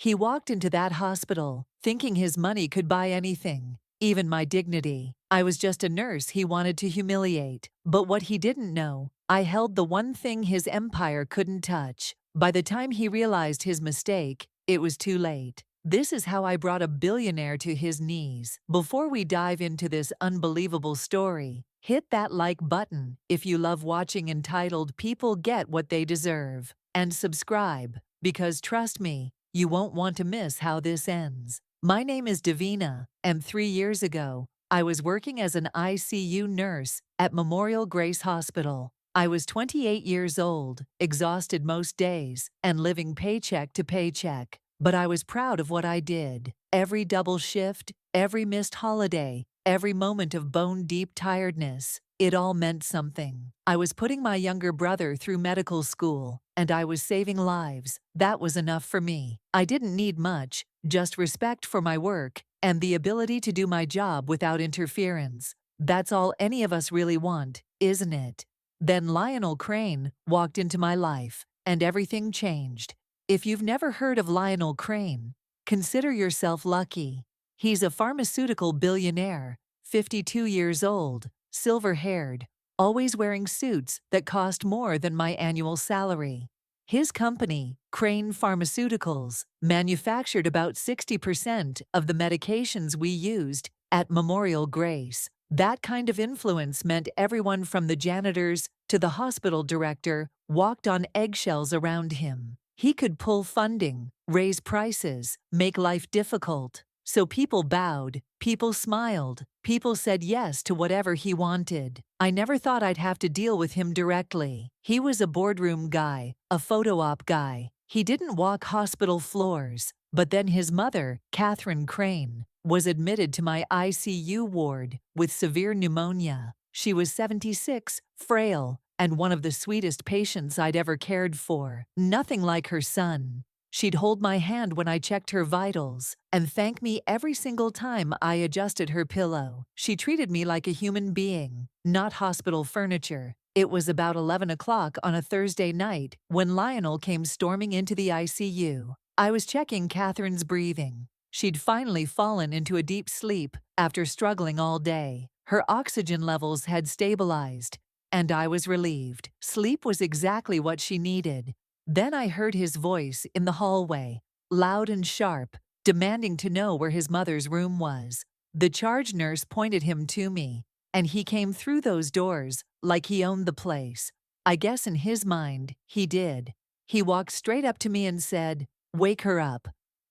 He walked into that hospital, thinking his money could buy anything, even my dignity. I was just a nurse he wanted to humiliate. But what he didn't know, I held the one thing his empire couldn't touch. By the time he realized his mistake, it was too late. This is how I brought a billionaire to his knees. Before we dive into this unbelievable story, hit that like button if you love watching entitled People Get What They Deserve. And subscribe, because trust me, you won't want to miss how this ends. My name is Davina, and 3 years ago, I was working as an ICU nurse at Memorial Grace Hospital. I was 28 years old, exhausted most days, and living paycheck to paycheck. But I was proud of what I did. Every double shift, every missed holiday, every moment of bone-deep tiredness, it all meant something. I was putting my younger brother through medical school, and I was saving lives. That was enough for me. I didn't need much, just respect for my work and the ability to do my job without interference. That's all any of us really want, isn't it? Then Lionel Crane walked into my life, and everything changed. If you've never heard of Lionel Crane, consider yourself lucky. He's a pharmaceutical billionaire, 52 years old, silver-haired, always wearing suits that cost more than my annual salary. His company, Crane Pharmaceuticals, manufactured about 60% of the medications we used at Memorial Grace. That kind of influence meant everyone from the janitors to the hospital director walked on eggshells around him. He could pull funding, raise prices, make life difficult. So people bowed, people smiled, people said yes to whatever he wanted. I never thought I'd have to deal with him directly. He was a boardroom guy, a photo op guy. He didn't walk hospital floors. But then his mother, Catherine Crane, was admitted to my ICU ward with severe pneumonia. She was 76, frail, and one of the sweetest patients I'd ever cared for. Nothing like her son. She'd hold my hand when I checked her vitals and thank me every single time I adjusted her pillow. She treated me like a human being, not hospital furniture. It was about 11 o'clock on a Thursday night when Lionel came storming into the ICU. I was checking Catherine's breathing. She'd finally fallen into a deep sleep after struggling all day. Her oxygen levels had stabilized, and I was relieved. Sleep was exactly what she needed. Then I heard his voice in the hallway, loud and sharp, demanding to know where his mother's room was. The charge nurse pointed him to me, and he came through those doors like he owned the place. I guess in his mind, he did. He walked straight up to me and said, "Wake her up.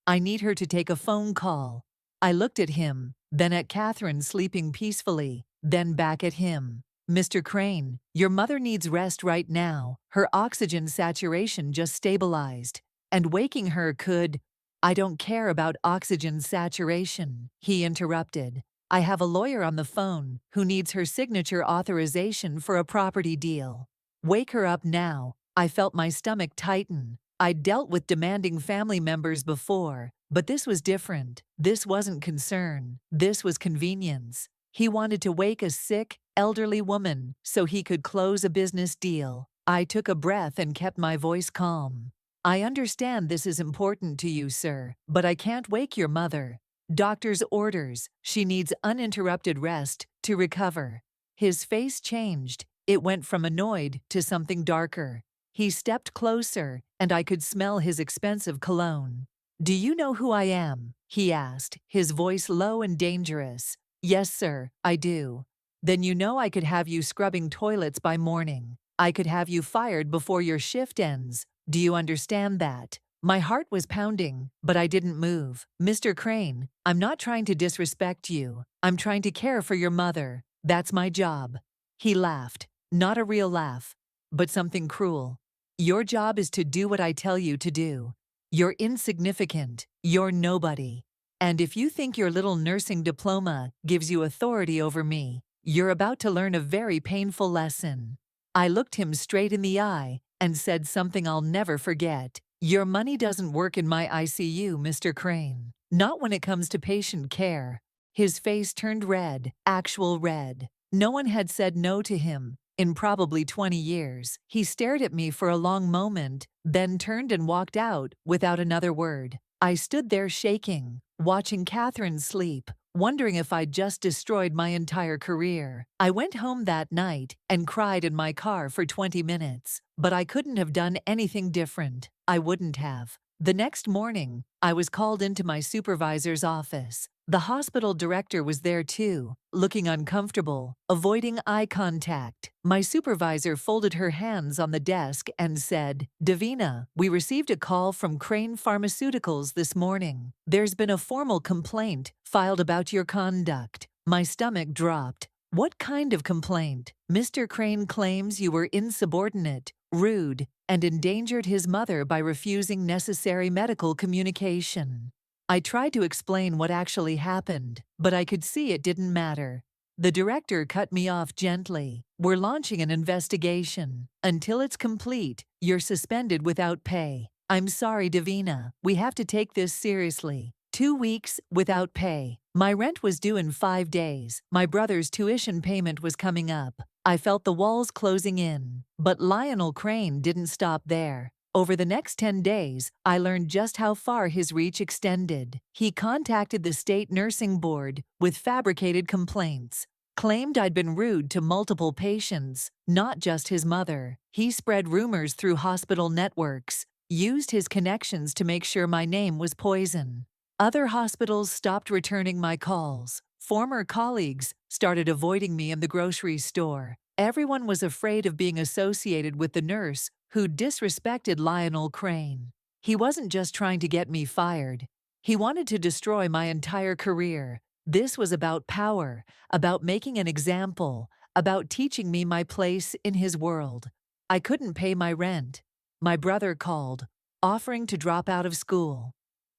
I need her to take a phone call." I looked at him, then at Catherine sleeping peacefully, then back at him. "Mr. Crane, your mother needs rest right now. Her oxygen saturation just stabilized, and waking her could—" "I don't care about oxygen saturation," he interrupted. "I have a lawyer on the phone who needs her signature authorization for a property deal. Wake her up now." I felt my stomach tighten. I'd dealt with demanding family members before, but this was different. This wasn't concern. This was convenience. He wanted to wake a sick, elderly woman so he could close a business deal. I took a breath and kept my voice calm. "I understand this is important to you, sir, but I can't wake your mother. Doctor's orders. She needs uninterrupted rest to recover." His face changed. It went from annoyed to something darker. He stepped closer, and I could smell his expensive cologne. "Do you know who I am?" he asked, his voice low and dangerous. "Yes, sir, I do." "Then you know I could have you scrubbing toilets by morning. I could have you fired before your shift ends. Do you understand that?" My heart was pounding, but I didn't move. "Mr. Crane, I'm not trying to disrespect you. I'm trying to care for your mother. That's my job." He laughed, not a real laugh, but something cruel. "Your job is to do what I tell you to do. You're insignificant. You're nobody. And if you think your little nursing diploma gives you authority over me, you're about to learn a very painful lesson." I looked him straight in the eye and said something I'll never forget. "Your money doesn't work in my ICU, Mr. Crane. Not when it comes to patient care." His face turned red, actual red. No one had said no to him in probably 20 years. He stared at me for a long moment, then turned and walked out without another word. I stood there shaking, watching Catherine sleep, wondering if I'd just destroyed my entire career. I went home that night and cried in my car for 20 minutes, but I couldn't have done anything different. I wouldn't have. The next morning, I was called into my supervisor's office. The hospital director was there too, looking uncomfortable, avoiding eye contact. My supervisor folded her hands on the desk and said, "Davina, we received a call from Crane Pharmaceuticals this morning. There's been a formal complaint filed about your conduct." My stomach dropped. "What kind of complaint?" "Mr. Crane claims you were insubordinate, rude, and endangered his mother by refusing necessary medical communication." I tried to explain what actually happened, but I could see it didn't matter. The director cut me off gently. "We're launching an investigation. Until it's complete, you're suspended without pay." "I'm sorry, Davina. We have to take this seriously." 2 weeks without pay. My rent was due in 5 days. My brother's tuition payment was coming up. I felt the walls closing in. But Lionel Crane didn't stop there. Over the next 10 days, I learned just how far his reach extended. He contacted the state nursing board with fabricated complaints, claimed I'd been rude to multiple patients, not just his mother. He spread rumors through hospital networks, used his connections to make sure my name was poison. Other hospitals stopped returning my calls. Former colleagues started avoiding me in the grocery store. Everyone was afraid of being associated with the nurse who disrespected Lionel Crane. He wasn't just trying to get me fired. He wanted to destroy my entire career. This was about power, about making an example, about teaching me my place in his world. I couldn't pay my rent. My brother called, offering to drop out of school.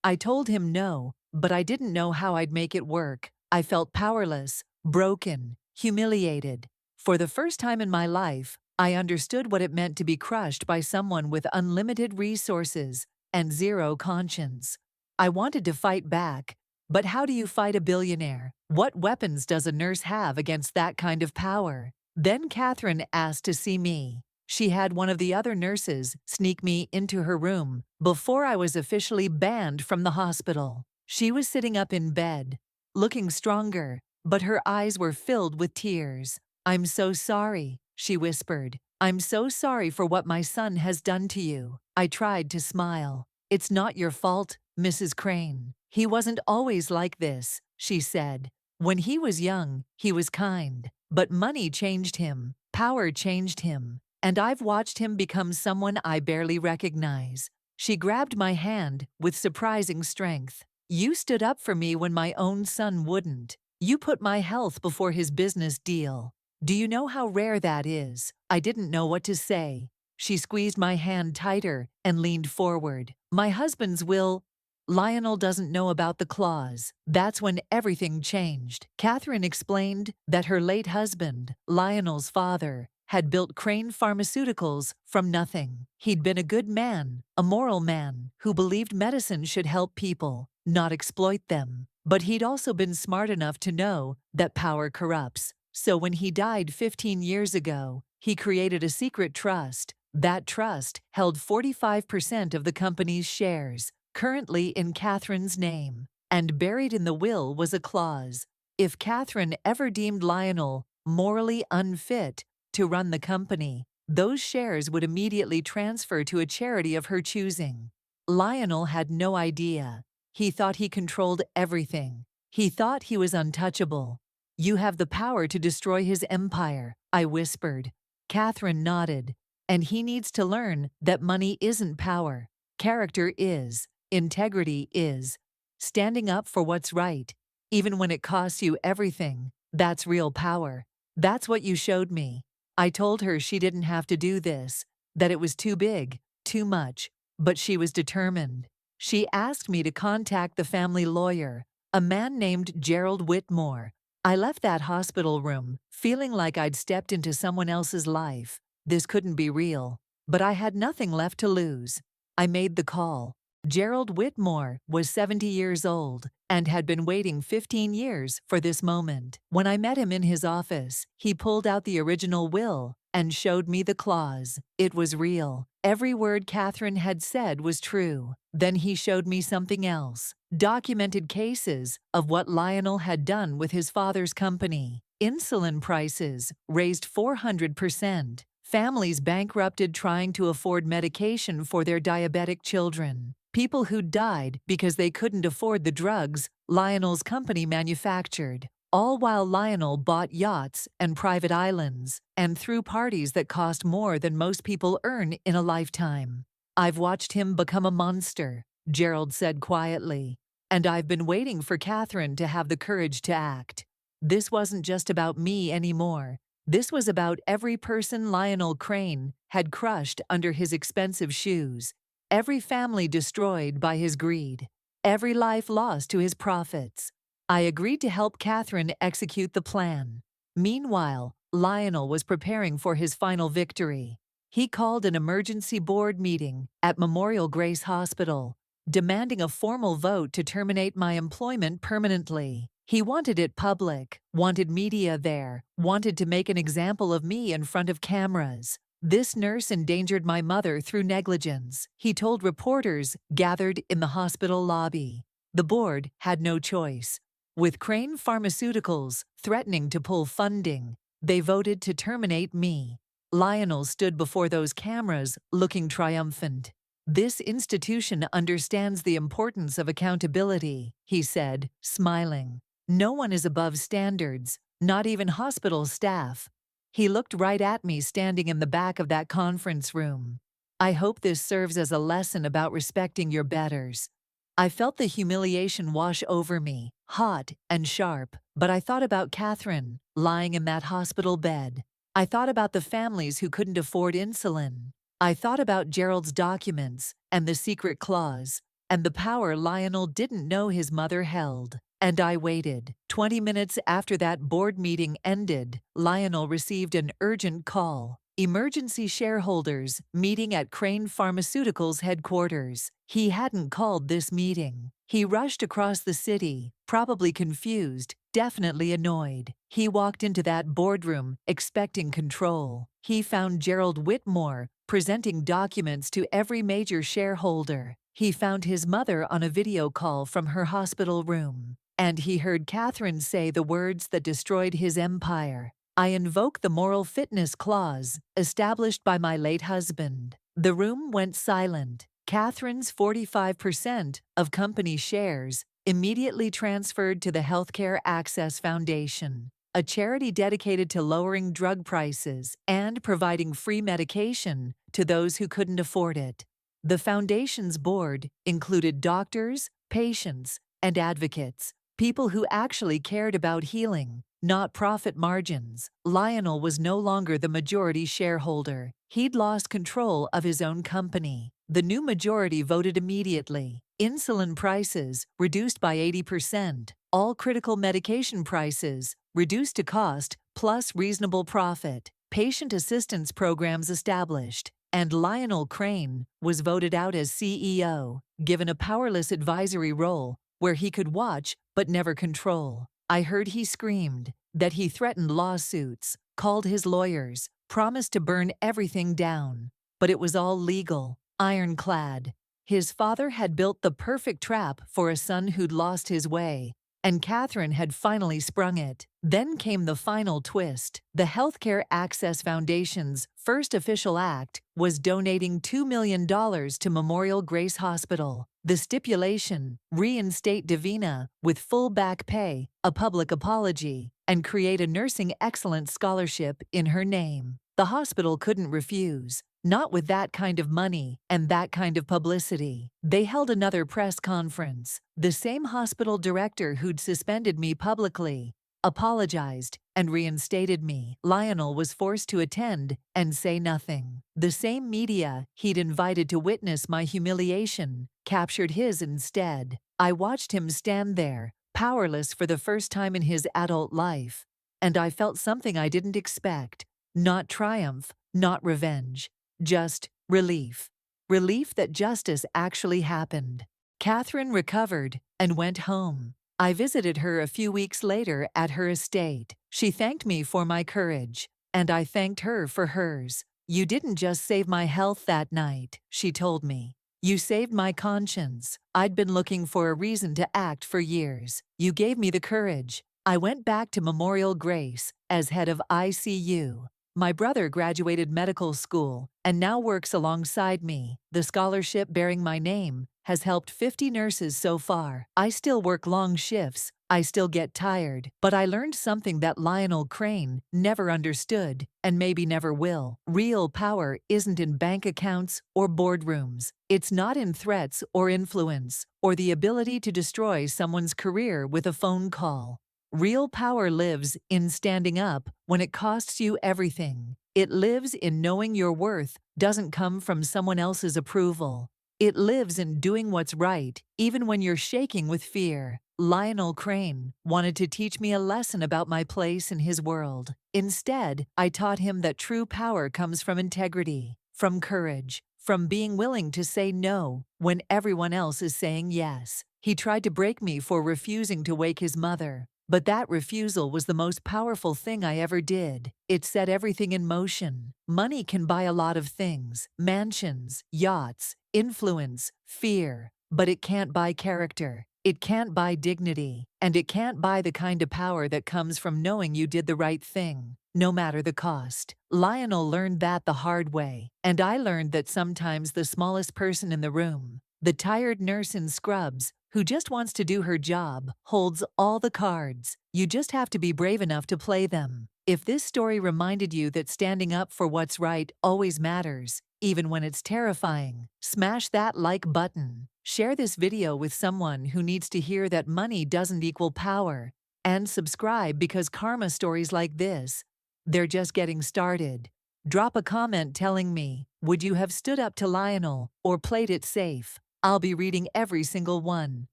I told him no, but I didn't know how I'd make it work. I felt powerless, broken, humiliated. For the first time in my life, I understood what it meant to be crushed by someone with unlimited resources and zero conscience. I wanted to fight back, but how do you fight a billionaire? What weapons does a nurse have against that kind of power? Then Catherine asked to see me. She had one of the other nurses sneak me into her room before I was officially banned from the hospital. She was sitting up in bed, looking stronger, but her eyes were filled with tears. "I'm so sorry," she whispered. "I'm so sorry for what my son has done to you." I tried to smile. "It's not your fault, Mrs. Crane. He wasn't always like this," she said. "When he was young, he was kind. But money changed him, power changed him, and I've watched him become someone I barely recognize." She grabbed my hand with surprising strength. "You stood up for me when my own son wouldn't. You put my health before his business deal. Do you know how rare that is?" I didn't know what to say. She squeezed my hand tighter and leaned forward. "My husband's will—" "Lionel doesn't know about the clause." That's when everything changed. Catherine explained that her late husband, Lionel's father, had built Crane Pharmaceuticals from nothing. He'd been a good man, a moral man, who believed medicine should help people, not exploit them. But he'd also been smart enough to know that power corrupts. So when he died 15 years ago, he created a secret trust. That trust held 45% of the company's shares, currently in Catherine's name. And buried in the will was a clause. If Catherine ever deemed Lionel morally unfit to run the company, those shares would immediately transfer to a charity of her choosing. Lionel had no idea. He thought he controlled everything. He thought he was untouchable. "You have the power to destroy his empire," I whispered. Catherine nodded. "And he needs to learn that money isn't power. Character is. Integrity is. Standing up for what's right, even when it costs you everything, that's real power. That's what you showed me." I told her she didn't have to do this, that it was too big, too much, but she was determined. She asked me to contact the family lawyer, a man named Gerald Whitmore. I left that hospital room feeling like I'd stepped into someone else's life. This couldn't be real, but I had nothing left to lose. I made the call. Gerald Whitmore was 70 years old and had been waiting 15 years for this moment. When I met him in his office, he pulled out the original will and showed me the clause. It was real. Every word Catherine had said was true. Then he showed me something else. Documented cases of what Lionel had done with his father's company. Insulin prices raised 400%. Families bankrupted trying to afford medication for their diabetic children. People who died because they couldn't afford the drugs Lionel's company manufactured. All while Lionel bought yachts and private islands and threw parties that cost more than most people earn in a lifetime. I've watched him become a monster, Gerald said quietly, and I've been waiting for Catherine to have the courage to act. This wasn't just about me anymore. This was about every person Lionel Crane had crushed under his expensive shoes, every family destroyed by his greed, every life lost to his profits. I agreed to help Catherine execute the plan. Meanwhile, Lionel was preparing for his final victory. He called an emergency board meeting at Memorial Grace Hospital, demanding a formal vote to terminate my employment permanently. He wanted it public, wanted media there, wanted to make an example of me in front of cameras. This nurse endangered my mother through negligence, he told reporters gathered in the hospital lobby. The board had no choice. With Crane Pharmaceuticals threatening to pull funding, they voted to terminate me. Lionel stood before those cameras, looking triumphant. This institution understands the importance of accountability, he said, smiling. No one is above standards, not even hospital staff. He looked right at me standing in the back of that conference room. I hope this serves as a lesson about respecting your betters. I felt the humiliation wash over me, hot and sharp, but I thought about Catherine, lying in that hospital bed. I thought about the families who couldn't afford insulin. I thought about Gerald's documents and the secret clause, and the power Lionel didn't know his mother held. And I waited. 20 minutes after that board meeting ended, Lionel received an urgent call. Emergency shareholders meeting at Crane Pharmaceuticals headquarters. He hadn't called this meeting. He rushed across the city, probably confused, definitely annoyed. He walked into that boardroom, expecting control. He found Gerald Whitmore presenting documents to every major shareholder. He found his mother on a video call from her hospital room. And he heard Catherine say the words that destroyed his empire. I invoke the moral fitness clause established by my late husband. The room went silent. Catherine's 45% of company shares immediately transferred to the Healthcare Access Foundation, a charity dedicated to lowering drug prices and providing free medication to those who couldn't afford it. The foundation's board included doctors, patients, and advocates, people who actually cared about healing, not profit margins. Lionel was no longer the majority shareholder. He'd lost control of his own company. The new majority voted immediately. Insulin prices reduced by 80%. All critical medication prices reduced to cost plus reasonable profit. Patient assistance programs established. And Lionel Crane was voted out as CEO, given a powerless advisory role where he could watch but never control. I heard he screamed, that he threatened lawsuits, called his lawyers, promised to burn everything down. But it was all legal, ironclad. His father had built the perfect trap for a son who'd lost his way, and Catherine had finally sprung it. Then came the final twist. The Healthcare Access Foundation's first official act was donating $2 million to Memorial Grace Hospital. The stipulation: reinstate Davina with full back pay, a public apology, and create a nursing excellence scholarship in her name. The hospital couldn't refuse. Not with that kind of money and that kind of publicity. They held another press conference. The same hospital director who'd suspended me publicly apologized and reinstated me. Lionel was forced to attend and say nothing. The same media he'd invited to witness my humiliation captured his instead. I watched him stand there, powerless for the first time in his adult life, and I felt something I didn't expect. Not triumph, not revenge. Just relief. Relief that justice actually happened. Catherine recovered and went home. I visited her a few weeks later at her estate. She thanked me for my courage, and I thanked her for hers. You didn't just save my health that night, she told me. You saved my conscience. I'd been looking for a reason to act for years. You gave me the courage. I went back to Memorial Grace as head of ICU. My brother graduated medical school and now works alongside me. The scholarship bearing my name has helped 50 nurses so far. I still work long shifts. I still get tired, but I learned something that Lionel Crane never understood and maybe never will. Real power isn't in bank accounts or boardrooms. It's not in threats or influence or the ability to destroy someone's career with a phone call. Real power lives in standing up when it costs you everything. It lives in knowing your worth doesn't come from someone else's approval. It lives in doing what's right, even when you're shaking with fear. Lionel Crane wanted to teach me a lesson about my place in his world. Instead, I taught him that true power comes from integrity, from courage, from being willing to say no when everyone else is saying yes. He tried to break me for refusing to wake his mother. But that refusal was the most powerful thing I ever did. It set everything in motion. Money can buy a lot of things: mansions, yachts, influence, fear. But it can't buy character. It can't buy dignity. And it can't buy the kind of power that comes from knowing you did the right thing, no matter the cost. Lionel learned that the hard way. And I learned that sometimes the smallest person in the room, the tired nurse in scrubs, who just wants to do her job, holds all the cards. You just have to be brave enough to play them. If this story reminded you that standing up for what's right always matters, even when it's terrifying, smash that like button. Share this video with someone who needs to hear that money doesn't equal power. And subscribe, because karma stories like this, they're just getting started. Drop a comment telling me, would you have stood up to Lionel or played it safe? I'll be reading every single one.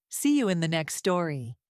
See you in the next story.